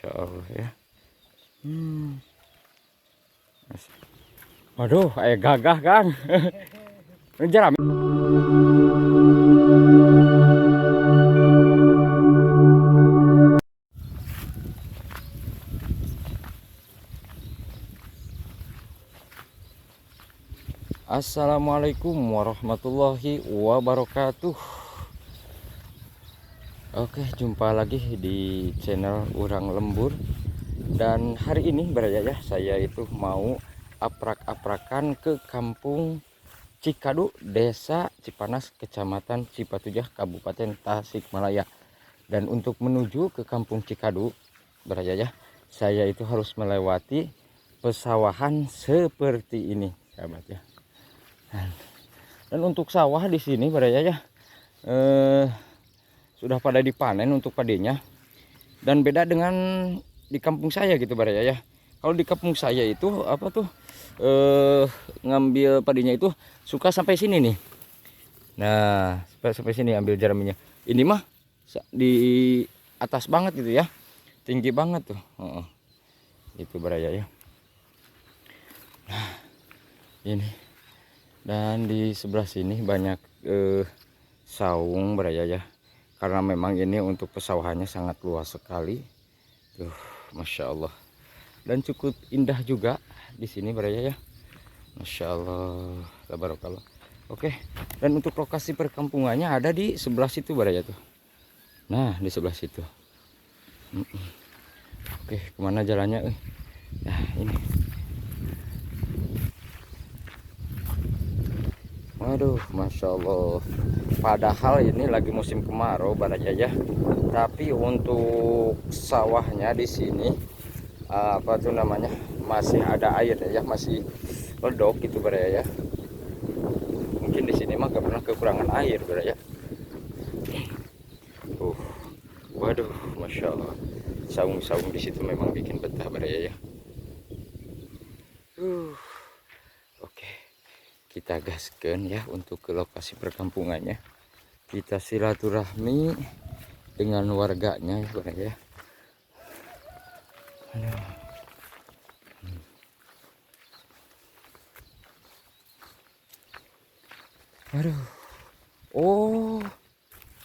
Insya Allah ya. Waduh, kayak gagah Kang. Ngejar. Assalamualaikum warahmatullahi wabarakatuh. Oke, jumpa lagi di channel Urang Lembur. Dan hari ini beraya ya, saya itu mau aprak-aprakan ke kampung Cikadu, Desa Cipanas, Kecamatan Cipatujah, Kabupaten Tasikmalaya. Dan untuk menuju ke kampung Cikadu beraya ya, saya itu harus melewati pesawahan seperti ini, sahabat ya. Dan untuk sawah di sini beraya ya, sudah pada dipanen untuk padinya. Dan beda dengan di kampung saya gitu beraya ya. Kalau di kampung saya itu apa tuh, ngambil padinya itu suka sampai sini nih. Nah, sampai sini ambil jeraminya. Ini mah di atas banget gitu ya, tinggi banget tuh. Itu beraya ya. Nah, ini. Dan di sebelah sini banyak saung beraya ya, karena memang ini untuk pesawahannya sangat luas sekali tuh, Masya Allah. Dan cukup indah juga di sini beraya ya, Masya Allah, tabarakallah. Oke, dan untuk lokasi perkampungannya ada di sebelah situ beraya tuh. Nah, di sebelah situ. Oke, kemana jalannya? Nah, ini. Waduh, Masya Allah. Padahal ini lagi musim kemarau baraya ya. Tapi untuk sawahnya di sini apa tuh namanya, masih ada air ya, masih ledok gitu baraya ya. Mungkin di sini mah gak pernah kekurangan air baraya. Waduh, Masya Allah. Saung-saung di situ memang bikin betah baraya ya. Oke. Kita gaskan ya untuk ke lokasi perkampungannya. Kita silaturahmi dengan warganya ya baraya ya. Aduh. Oh,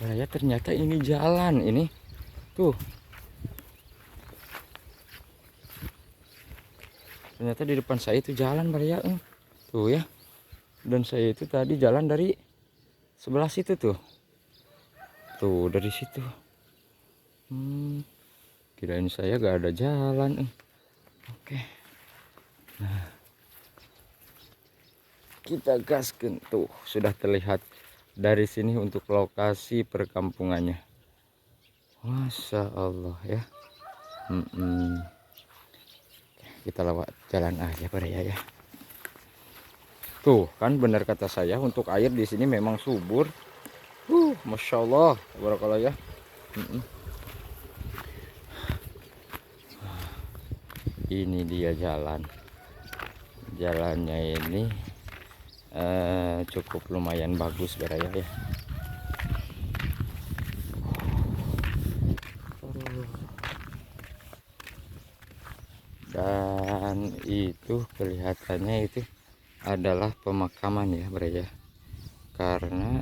baraya ternyata ini jalan ini. Tuh. Ternyata di depan saya itu jalan baraya. Tuh ya. Dan saya itu tadi jalan dari sebelah situ tuh. Tuh dari situ. Kirain saya gak ada jalan. Oke. Nah, kita gaskan tuh, sudah terlihat dari sini untuk lokasi perkampungannya. Masya Allah ya. Kita lewat jalan aja baraya ya. Tuh kan benar kata saya, untuk air di sini memang subur. Masya Allah, barakallah ya. Ini dia jalan. Jalannya ini cukup lumayan bagus baraya ya. Dan itu kelihatannya itu adalah pemakaman ya baraya, karena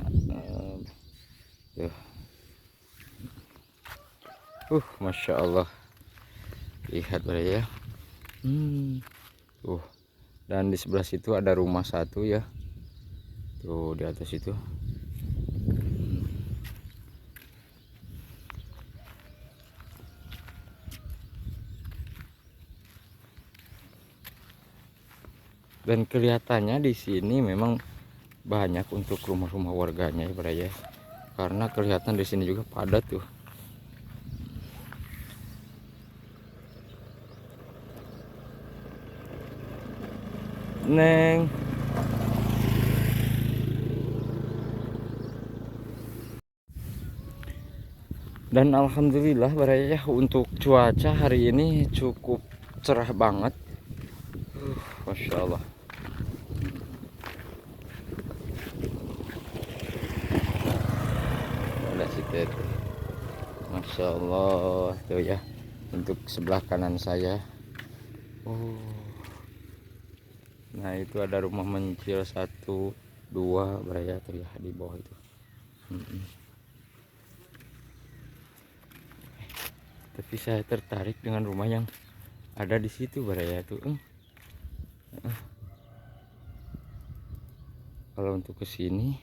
Masya Allah, lihat baraya. Dan di sebelah situ ada rumah satu ya, tuh di atas itu. Dan kelihatannya di sini memang banyak untuk rumah-rumah warganya ya baraya, karena kelihatan di sini juga padat tuh. Neng. Dan alhamdulillah baraya untuk cuaca hari ini cukup cerah banget. Masya Allah. Ada situ. Masya Allah tuh ya. untuk sebelah kanan saya. Oh, nah itu ada rumah mencil 1 2 beraya tuh ya di bawah itu. Tapi saya tertarik dengan rumah yang ada di situ beraya tuh. Kalau untuk ke sini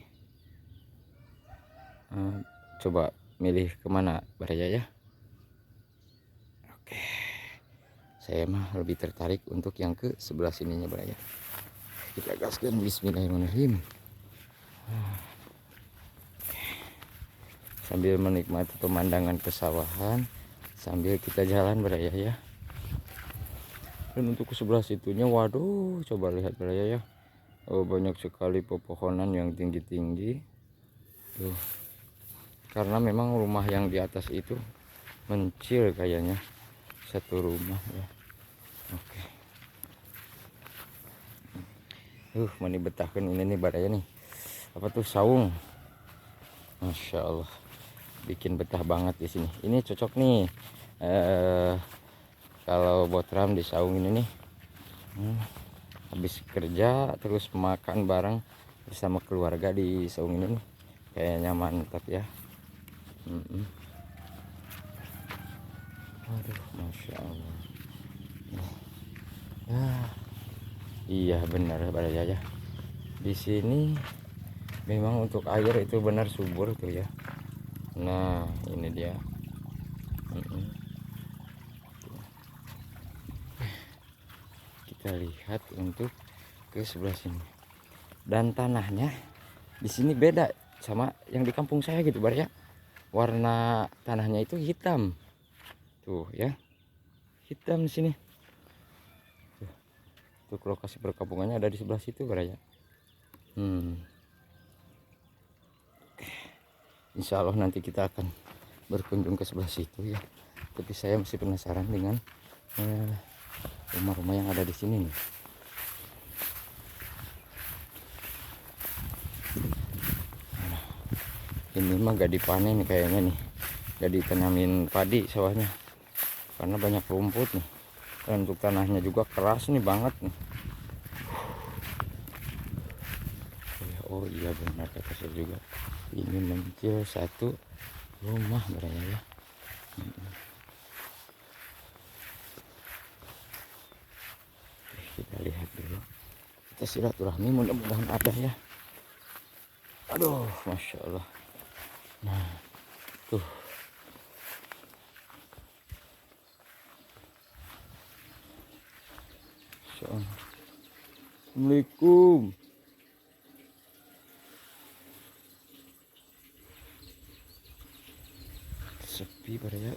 coba milih kemana beraya ya. Oke, saya mah lebih tertarik untuk yang ke sebelah sininya beraya. Kita gaskan, bismillahirrahmanirrahim. Sambil menikmati pemandangan pesawahan sambil kita jalan beraya ya. Dan untuk ke sebelah situnya, waduh, coba lihat beraya ya. Oh, banyak sekali pepohonan yang tinggi-tinggi tuh. Karena memang rumah yang di atas itu mencil kayaknya, satu rumah ya. Oke. Mani betahkan ini nih baraya nih. Apa tuh, saung. Masya Allah, bikin betah banget di sini. Ini cocok nih. Kalau buat ram di saung ini nih. Habis kerja terus makan bareng bersama keluarga di saung ini nih. Kayaknya mantap ya. Aduh, Masya Allah. Iya benar baraya ya. Di sini memang untuk air itu benar subur tuh ya. Nah ini dia. Kita lihat untuk ke sebelah sini. Dan tanahnya di sini beda sama yang di kampung saya gitu bar ya. Warna tanahnya itu hitam. Tuh ya. Hitam di sini. Tuh. Untuk lokasi perkampungannya ada di sebelah situ bar ya. Insya Allah nanti kita akan berkunjung ke sebelah situ ya. Tapi saya masih penasaran dengan rumah-rumah yang ada di sini nih. Ini mah gak dipanen kayaknya nih, gak ditanamin padi sawahnya karena banyak rumput nih. Dan untuk tanahnya juga keras nih banget nih. Oh iya benar kata saya juga, ini mencil satu rumah beraya ya. Kita lihat dulu, kita silaturahmi, mudah-mudahan ada ya. Aduh, Masya Allah. Nah tuh, Assalamualaikum. Sepi baraya.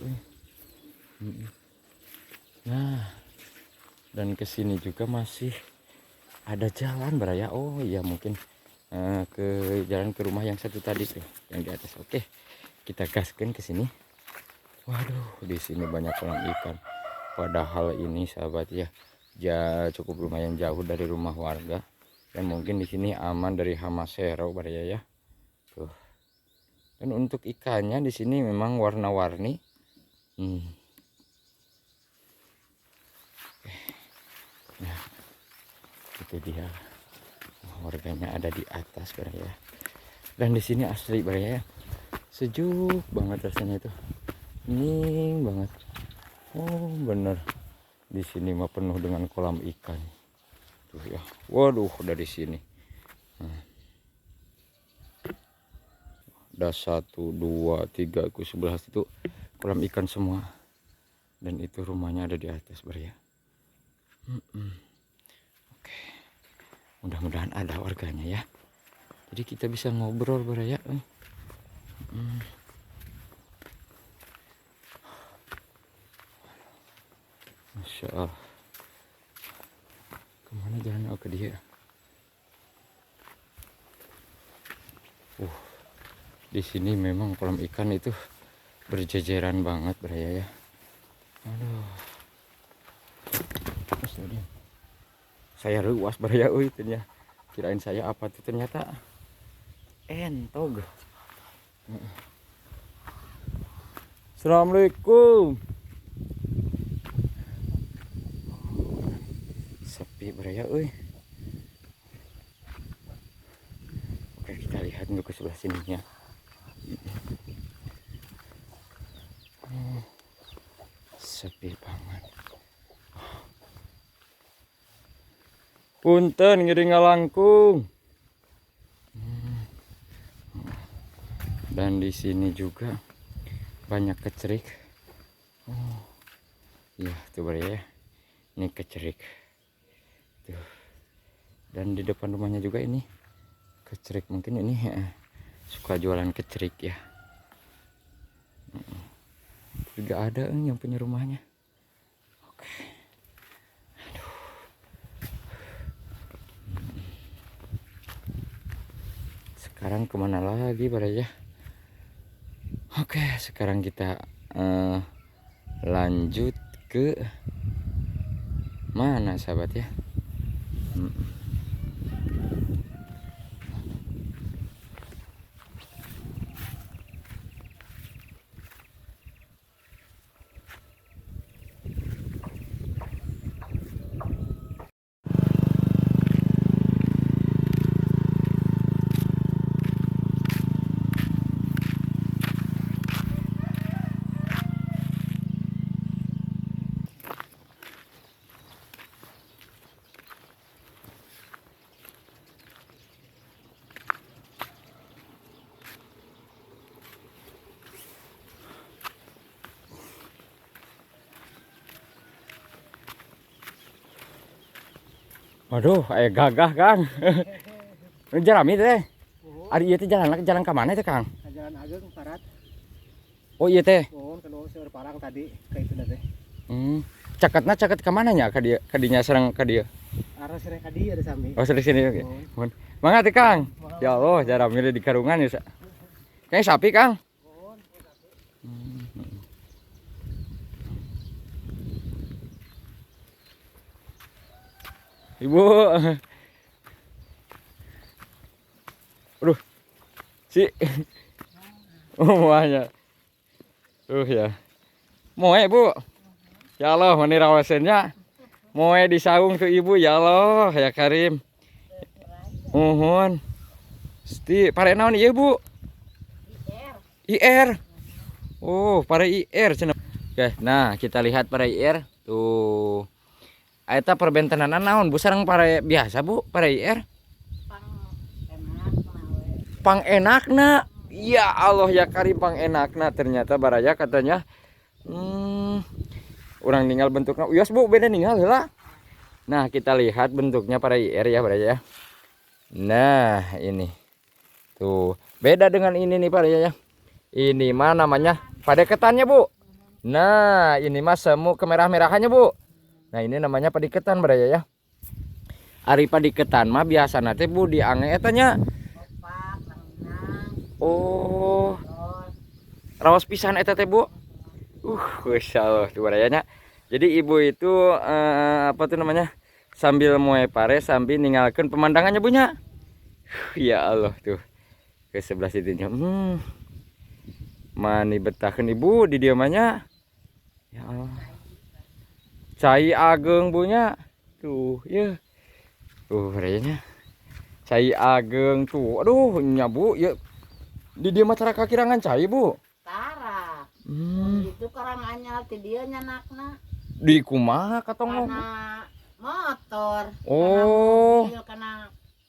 Nah, dan kesini juga masih ada jalan baraya. Oh iya, mungkin ke jalan ke rumah yang satu tadi tuh yang di atas. Oke, kita gaskan ke sini. Waduh, di sini banyak kolam ikan. Padahal ini sahabat ya, cukup lumayan jauh dari rumah warga. Dan mungkin di sini aman dari hama sero baraya ya. Tuh. Dan untuk ikannya di sini memang warna-warni. Nah, itu dia. Warganya ada di atas baraya. Dan di sini asli baraya ya. Sejuk banget rasanya itu. Dingin banget. Oh, bener. Di sini mah penuh dengan kolam ikan. Tuh ya. Waduh, dari sini. Ada 1 2 3 ke 11 itu kolam ikan semua. Dan itu rumahnya ada di atas baraya. Oke. Mudah-mudahan ada warganya ya. Jadi kita bisa ngobrol baraya. Masya Allah. Kemana jalannya? Oh, ke dia. Di sini memang kolam ikan itu berjejeran banget baraya ya. Aduh. Saya ruas baraya ternyata. Kirain saya apa tuh, ternyata entog. Assalamualaikum. sepi beraya euy. Oke, kita lihat dulu ke sebelah sininya. Sepi banget. Punten ngiring ngalangkung. Dan di sini juga banyak kecerik. Oh, iya tuh ya. Ini kecerik. Tuh. Dan di depan rumahnya juga ini kecerik, mungkin ini suka jualan kecerik ya. Juga ada yang punya rumahnya. Oke. Aduh. Sekarang kemana lagi ya? Oke, sekarang kita lanjut ke mana sahabat ya? Waduh, aya gagah Kang. Jarami teh. Ari ieu teh jalan ka mana teh Kang? Jalan Ageng Parat. Oh iya teh. Pohon kalau seur parang tadi ka itu teh. Caketna caket ka mana nya ka dieu? Ka dinya sareng ka dieu. Arah sere ka dieu ada sami. Oh, sini oke. Mohon. Mangga teh Kang. Ya Allah, jarami di karungan ya. Kayak sapi Kang. Ibu. Aduh. Si. Oh, banyak. Ya. Moe, Bu. Ya Allah, mani rawasennya. Moe disaung ke Ibu, ya Allah, ya Karim. Mohon. Sti, pare naon ieu, Bu? IR. Oh, pare IR cenah. Oke, nah kita lihat pare IR. Tuh. Eta perbentenanan naon Bu sareng pare biasa Bu, pare IR? Pang enakna. Ya Allah ya Karim, pang enakna ternyata baraya katanya. Orang ninggal bentuknya. Uyas Bu, beda ninggal heula. Nah, kita lihat bentuknya pare IR ya baraya ya. Nah, ini. Tuh, beda dengan ini nih baraya ya. Ini mah namanya padeketannya Bu. Nah, ini mah semu kemerah-merahannya Bu. Nah, ini namanya padiketan baraya ya. Ari padiketan mah biasa teh Bu diange eta nya. Oh. Raos pisan eta teh Bu. Masyaallah tuh baraya nya. Jadi ibu itu apa tuh namanya? Sambil moe pare sambil ninggalkeun pemandangannya Bu nya. Ya Allah tuh. Ke sebelah situnya. Mani betahkeun Ibu di dieu mah nya. Ya Allah. Cai Ageng Bu nya. Tuh, ya. Tuh barayanya. Cai Ageng tuh. Aduh, nya Bu, ya. Di dieu mah tara kakirangan cai Bu. Tara. Itu karang anyar ti dieu nyanakna. Di kumaha katong Kana motor. Oh. Kana mobil, kana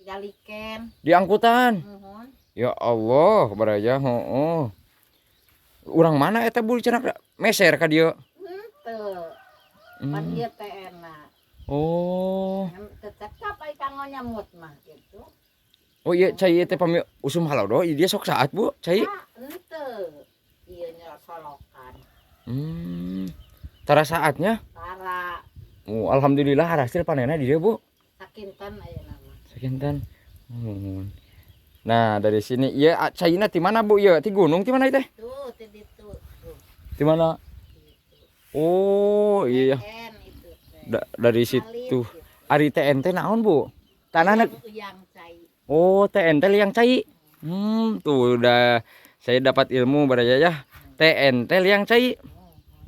jaliken. Di angkutan. Nuhun. Ya Allah, baraya, heeh. Urang mana eta Bu cenah meser ka dieu? Henteu. Pan ieu teh enak. Oh. Tetep ai kanggo nyamut mah gitu. Oh iya, cai teh pami usum halodo, dia sok saat Bu, cai. Henteu. Ieu nya solokan. Tara saatnya? Tara. Oh, alhamdulillah hasil panennya di dia Bu. Sakinten ayeuna mah. Sakinten. Nah, dari sini iya caina di mana Bu? Iya, di gunung di mana teh? Tuh, di ditu. Tuh. Di mana? Oh, iya. Itu teh. Dari situ. Ari TNT naon Bu? Tanahna yang cai. Oh, TNT yang cai. Tuh udah saya dapat ilmu baraya ya. TNT yang cai.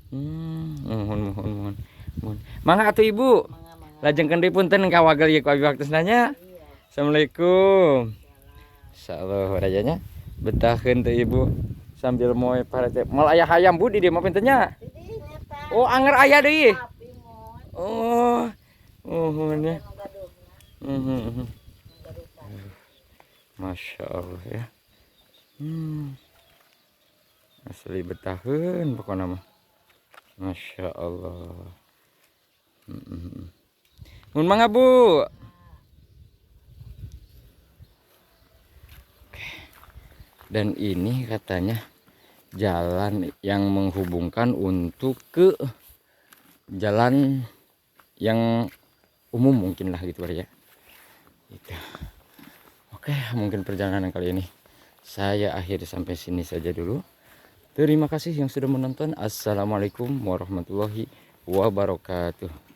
Mohon. Mangga atuh Ibu. Mangga. Lajengkeun deui punten kawagal ieu ku abi waktu nanya. Assalamualaikum. Insyaallah rajanya betahkeun teh Ibu sambil moe parete. Moal aya hayam Bu di dieu mah pintennya. Oh, anger aya deui. Oh. Ya. Masya Allah ya. Asli betahkeun pokona mah. Masya Allah. Mun mangga Bu. Dan ini katanya jalan yang menghubungkan untuk ke jalan yang umum mungkin lah gitu ya. Gitu. Oke, mungkin perjalanan kali ini saya akhiri sampai sini saja dulu. Terima kasih yang sudah menonton. Assalamualaikum warahmatullahi wabarakatuh.